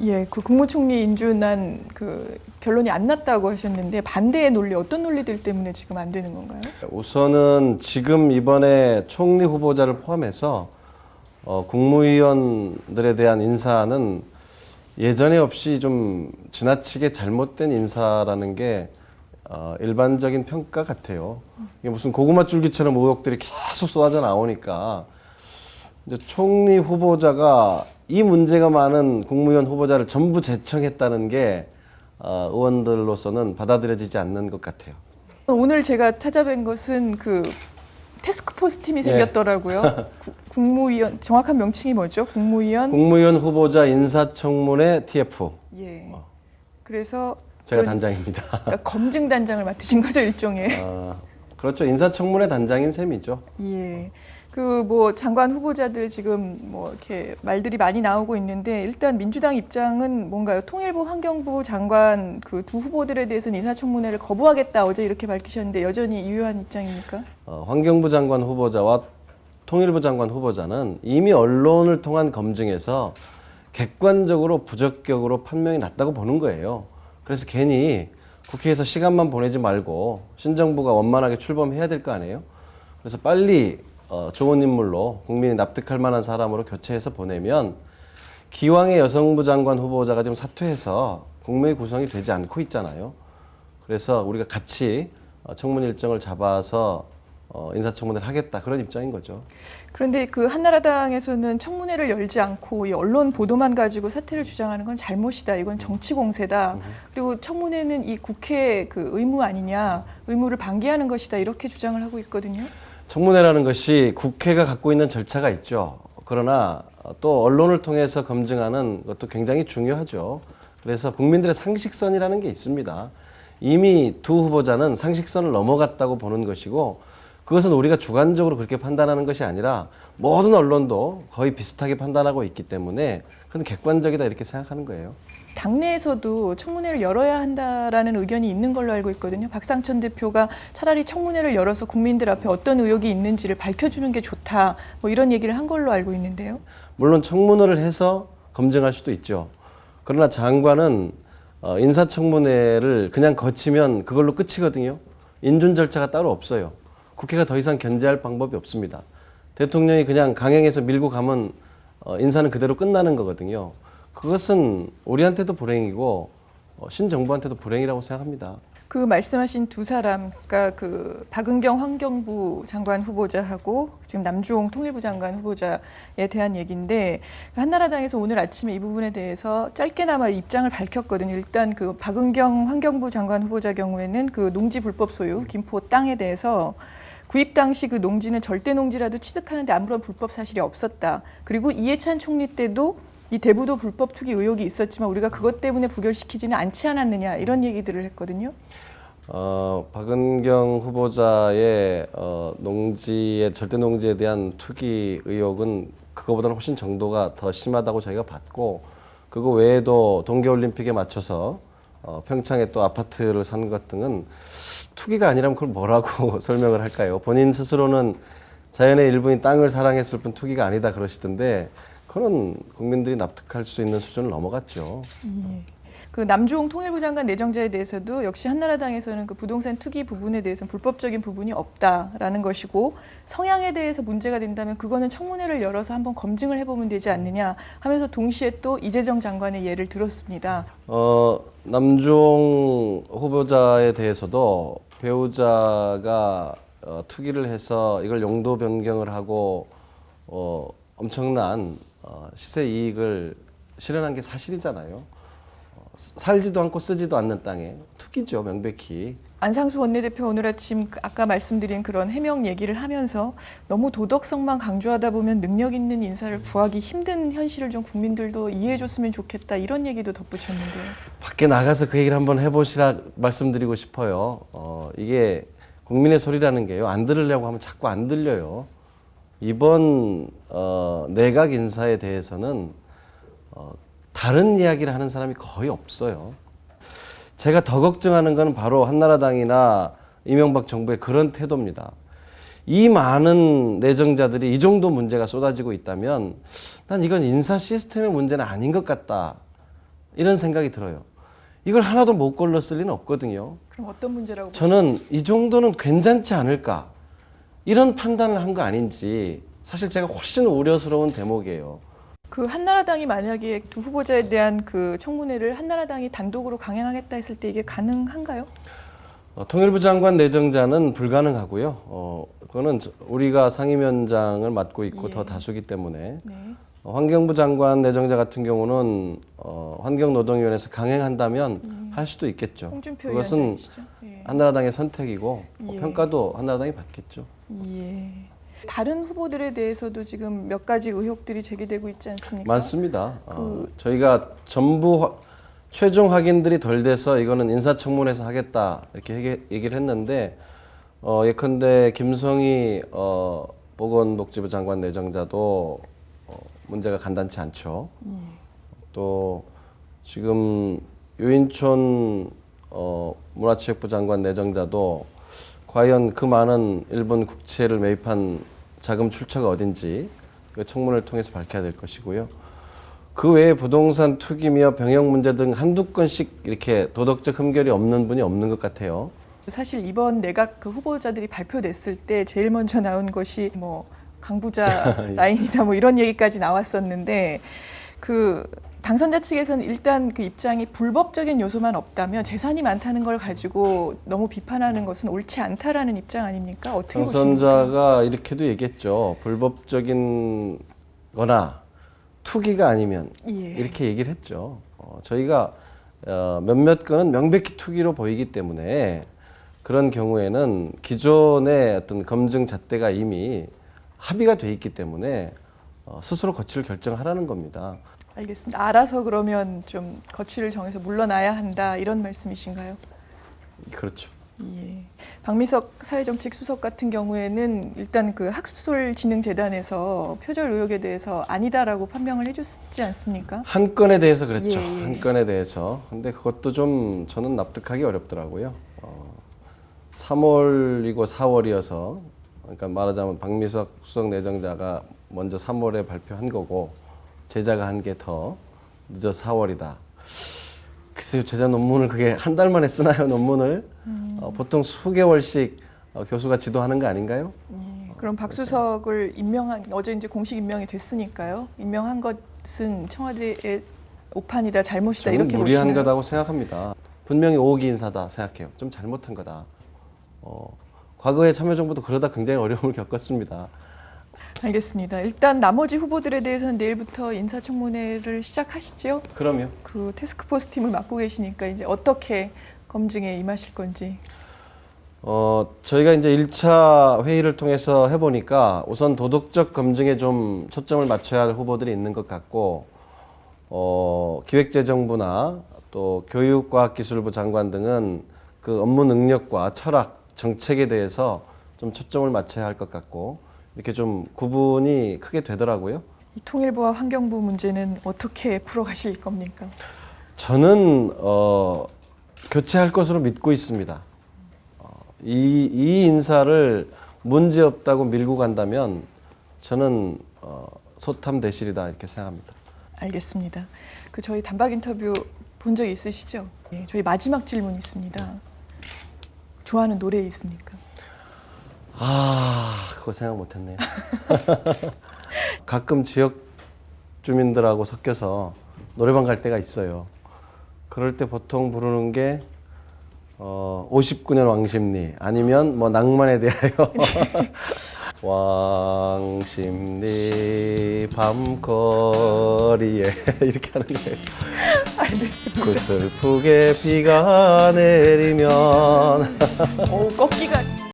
예, 그 국무총리 인준안 그 결론이 안 났다고 하셨는데 반대의 논리, 어떤 논리들 때문에 지금 안 되는 건가요? 우선은 지금 이번에 총리 후보자를 포함해서 국무위원들에 대한 인사는 예전에 없이 좀 지나치게 잘못된 인사라는 게 일반적인 평가 같아요. 이게 무슨 고구마 줄기처럼 의혹들이 계속 쏟아져 나오니까 이제 총리 후보자가 이 문제가 많은 국무위원 후보자를 전부 제청했다는 게 의원들로서는 받아들여지지 않는 것 같아요. 오늘 제가 찾아뵌 것은 그 태스크포스 팀이 생겼더라고요. 국무위원, 정확한 명칭이 뭐죠? 국무위원 후보자 인사청문회 TF. 예. 그래서 제가 단장입니다. 그러니까 검증 단장을 맡으신 거죠, 일종의. 그렇죠. 인사청문회 단장인 셈이죠. 예. 그 뭐 장관 후보자들 지금 뭐 이렇게 말들이 많이 나오고 있는데 일단 민주당 입장은 뭔가요? 통일부, 환경부 장관 그 두 후보들에 대해서는 인사청문회를 거부하겠다 어제 이렇게 밝히셨는데 여전히 유효한 입장입니까? 환경부 장관 후보자와 통일부 장관 후보자는 이미 언론을 통한 검증에서 객관적으로 부적격으로 판명이 났다고 보는 거예요. 그래서 괜히 국회에서 시간만 보내지 말고 신정부가 원만하게 출범해야 될 거 아니에요. 그래서 빨리 좋은 인물로 국민이 납득할 만한 사람으로 교체해서 보내면 기왕의 여성부 장관 후보자가 지금 사퇴해서 국무회의 구성이 되지 않고 있잖아요. 그래서 우리가 같이 청문회 일정을 잡아서 인사청문회를 하겠다 그런 입장인 거죠. 그런데 그 한나라당에서는 청문회를 열지 않고 이 언론 보도만 가지고 사퇴를 주장하는 건 잘못이다. 이건 정치 공세다. 그리고 청문회는 이 국회 그 의무 아니냐, 의무를 방기하는 것이다. 이렇게 주장을 하고 있거든요. 청문회라는 것이 국회가 갖고 있는 절차가 있죠. 그러나 또 언론을 통해서 검증하는 것도 굉장히 중요하죠. 그래서 국민들의 상식선이라는 게 있습니다. 이미 두 후보자는 상식선을 넘어갔다고 보는 것이고 그것은 우리가 주관적으로 그렇게 판단하는 것이 아니라 모든 언론도 거의 비슷하게 판단하고 있기 때문에 그건 객관적이다 이렇게 생각하는 거예요. 당내에서도 청문회를 열어야 한다라는 의견이 있는 걸로 알고 있거든요. 박상천 대표가 차라리 청문회를 열어서 국민들 앞에 어떤 의혹이 있는지를 밝혀주는 게 좋다. 뭐 이런 얘기를 한 걸로 알고 있는데요. 물론 청문회를 해서 검증할 수도 있죠. 그러나 장관은 인사청문회를 그냥 거치면 그걸로 끝이거든요. 인준 절차가 따로 없어요. 국회가 더 이상 견제할 방법이 없습니다. 대통령이 그냥 강행해서 밀고 가면 인사는 그대로 끝나는 거거든요. 그것은 우리한테도 불행이고 신정부한테도 불행이라고 생각합니다. 그 말씀하신 두 사람, 그러니까 그 박은경 환경부 장관 후보자하고 지금 남주홍 통일부 장관 후보자에 대한 얘기인데 한나라당에서 오늘 아침에 이 부분에 대해서 짧게나마 입장을 밝혔거든요. 일단 그 박은경 환경부 장관 후보자 경우에는 그 농지 불법 소유 김포 땅에 대해서 구입 당시 그 농지는 절대 농지라도 취득하는데 아무런 불법 사실이 없었다. 그리고 이해찬 총리 때도 이 대부도 불법 투기 의혹이 있었지만 우리가 그것 때문에 부결시키지는 않지 않았느냐 이런 얘기들을 했거든요. 박은경 후보자의 농지의 절대 농지에 대한 투기 의혹은 그거보다는 훨씬 정도가 더 심하다고 저희가 봤고 그거 외에도 동계올림픽에 맞춰서 평창에 또 아파트를 산 것 등은 투기가 아니라면 그걸 뭐라고 설명을 할까요? 본인 스스로는 자연의 일부인 땅을 사랑했을 뿐 투기가 아니다 그러시던데 그런 국민들이 납득할 수 있는 수준을 넘어갔죠. 예. 그 남주홍 통일부 장관 내정자에 대해서도 역시 한나라당에서는 그 부동산 투기 부분에 대해서는 불법적인 부분이 없다라는 것이고 성향에 대해서 문제가 된다면 그거는 청문회를 열어서 한번 검증을 해보면 되지 않느냐 하면서 동시에 또 이재정 장관의 예를 들었습니다. 남주홍 후보자에 대해서도 배우자가 투기를 해서 이걸 용도 변경을 하고 엄청난 시세 이익을 실현한 게 사실이잖아요. 살지도 않고 쓰지도 않는 땅에 투기죠, 명백히. 안상수 원내대표 오늘 아침 아까 말씀드린 그런 해명 얘기를 하면서 너무 도덕성만 강조하다 보면 능력 있는 인사를 구하기 힘든 현실을 좀 국민들도 이해해 줬으면 좋겠다 이런 얘기도 덧붙였는데요. 밖에 나가서 그 얘기를 한번 해보시라 말씀드리고 싶어요. 이게 국민의 소리라는 게요. 안 들으려고 하면 자꾸 안 들려요. 이번 내각 인사에 대해서는 다른 이야기를 하는 사람이 거의 없어요. 제가 더 걱정하는 건 바로 한나라당이나 이명박 정부의 그런 태도입니다. 이 많은 내정자들이 이 정도 문제가 쏟아지고 있다면 난 이건 인사 시스템의 문제는 아닌 것 같다. 이런 생각이 들어요. 이걸 하나도 못 걸렀을 리는 없거든요. 그럼 어떤 문제라고 저는 이 정도는 괜찮지 않을까. 이런 판단을 한 거 아닌지 사실 제가 훨씬 우려스러운 대목이에요. 그 한나라당이 만약에 두 후보자에 대한 그 청문회를 한나라당이 단독으로 강행하겠다 했을 때 이게 가능한가요? 통일부 장관 내정자는 불가능하고요. 그거는 우리가 상임위원장을 맡고 있고 예. 더 다수기 때문에 네. 환경부 장관 내정자 같은 경우는 환경노동위원회에서 강행한다면 할 수도 있겠죠. 홍준표 그것은 위원장이시죠? 예. 한나라당의 선택이고 예. 평가도 한나라당이 받겠죠. 예. 다른 후보들에 대해서도 지금 몇 가지 의혹들이 제기되고 있지 않습니까? 많습니다. 저희가 전부 최종 확인들이 덜 돼서 이거는 인사청문회에서 하겠다 이렇게 얘기를 했는데 예컨대 김성희 보건복지부 장관 내정자도 문제가 간단치 않죠. 또 지금 유인촌 문화체육부 장관 내정자도 과연 그 많은 일본 국채를 매입한 자금 출처가 어딘지 청문회를 통해서 밝혀야 될 것이고요. 그 외에 부동산 투기며 병역 문제 등 한두 건씩 이렇게 도덕적 흠결이 없는 분이 없는 것 같아요. 사실 이번 내각 그 후보자들이 발표됐을 때 제일 먼저 나온 것이 뭐 강부자 라인이다 뭐 이런 얘기까지 나왔었는데 그 당선자 측에서는 일단 그 입장이 불법적인 요소만 없다면 재산이 많다는 걸 가지고 너무 비판하는 것은 옳지 않다라는 입장 아닙니까? 어떻게 보십니까? 당선자가 이렇게도 얘기했죠. 불법적인 거나 투기가 아니면 예. 이렇게 얘기를 했죠. 저희가 몇몇 건은 명백히 투기로 보이기 때문에 그런 경우에는 기존의 어떤 검증 잣대가 이미 합의가 돼 있기 때문에 스스로 거취를 결정하라는 겁니다. 알겠습니다. 알아서 그러면 좀 거취를 정해서 물러나야 한다 이런 말씀이신가요? 그렇죠. 예. 박미석 사회정책수석 같은 경우에는 일단 그 학술진흥재단에서 표절 의혹에 대해서 아니다라고 판명을 해줬지 않습니까? 한 건에 대해서 그랬죠. 예, 예. 한 건에 대해서. 근데 그것도 좀 저는 납득하기 어렵더라고요. 3월이고 4월이어서 그러니까 말하자면 박미석 수석 내정자가 먼저 3월에 발표한 거고 제자가 한 게 더 늦어서 4월이다. 글쎄요, 제자 논문을 그게 한 달 만에 쓰나요, 논문을? 보통 수개월씩 교수가 지도하는 거 아닌가요? 예. 그럼 박수석을 임명한 어제 이제 공식 임명이 됐으니까요. 임명한 것은 청와대의 오판이다, 잘못이다 저는 이렇게 무리한 보시나요? 거다고 생각합니다. 분명히 오기 인사다 생각해요. 좀 잘못한 거다. 과거에 참여정부도 그러다 굉장히 어려움을 겪었습니다. 알겠습니다. 일단 나머지 후보들에 대해서는 내일부터 인사청문회를 시작하시죠. 그럼요. 그 태스크포스 팀을 맡고 계시니까 이제 어떻게 검증에 임하실 건지. 저희가 이제 1차 회의를 통해서 해보니까 우선 도덕적 검증에 좀 초점을 맞춰야 할 후보들이 있는 것 같고, 기획재정부나 또 교육과학기술부 장관 등은 그 업무 능력과 철학, 정책에 대해서 좀 초점을 맞춰야 할 것 같고, 이렇게 좀 구분이 크게 되더라고요. 이 통일부와 환경부 문제는 어떻게 풀어가실 겁니까? 저는 교체할 것으로 믿고 있습니다. 이 인사를 문제 없다고 밀고 간다면 저는 소탐대실이다 이렇게 생각합니다. 알겠습니다. 그 저희 단박 인터뷰 본 적 있으시죠? 네, 저희 마지막 질문 있습니다. 좋아하는 노래 있습니까? 그거 생각 못했네요. 가끔 지역 주민들하고 섞여서 노래방 갈 때가 있어요. 그럴 때 보통 부르는 게 59년 왕십리 아니면 뭐 낭만에 대하여 왕십리 밤거리에 이렇게 하는 거예요. 알겠습니다. 그 슬프게 비가 내리면 오, 꺾기가